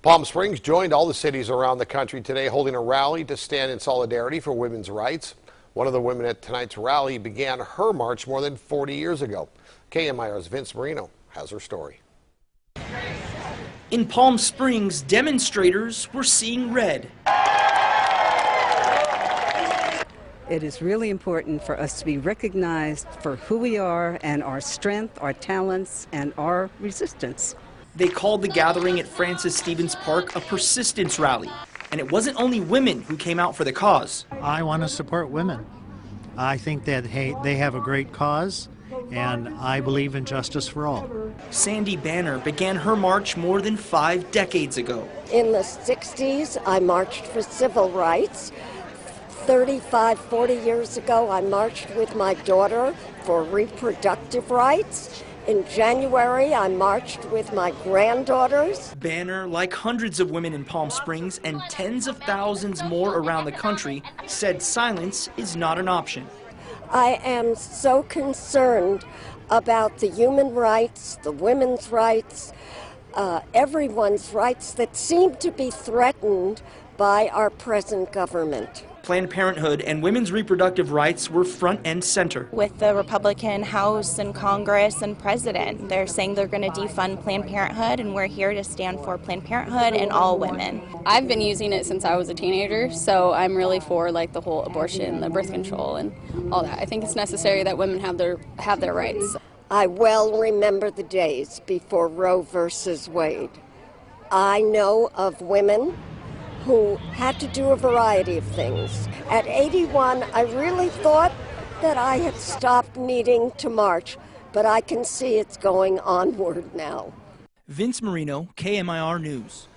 Palm Springs joined all the cities around the country today holding a rally to stand in solidarity for women's rights. One of the women at tonight's rally began her march more than 40 years ago. KMIR's Vince Marino has her story. In Palm Springs, demonstrators were seeing red. It is really important for us to be recognized for who we are and our strength, our talents, and our resistance. They called the gathering at Francis Stevens Park a persistence rally. And it wasn't only women who came out for the cause. I want to support women. I think that they have a great cause, and I believe in justice for all. Sandy Banner began her march more than 5 decades ago. In the 60s, I marched for civil rights. 35, 40 years ago, I marched with my daughter for reproductive rights. In January, I marched with my granddaughters. Banner, like hundreds of women in Palm Springs and tens of thousands more around the country, said silence is not an option. I am so concerned about the human rights, the women's rights, everyone's rights that seem to be threatened by our present government. Planned Parenthood and women's reproductive rights were front and center. With the Republican House and Congress and President, they're saying they're going to defund Planned Parenthood, and we're here to stand for Planned Parenthood and all women. I've been using it since I was a teenager, so I'm really for like the whole abortion, the birth control, and all that. I think it's necessary that women have their rights. I well remember the days before Roe versus Wade. I know of women who had to do a variety of things. At 81, I really thought that I had stopped needing to march, but I can see it's going onward now. Vince Marino, KMIR News.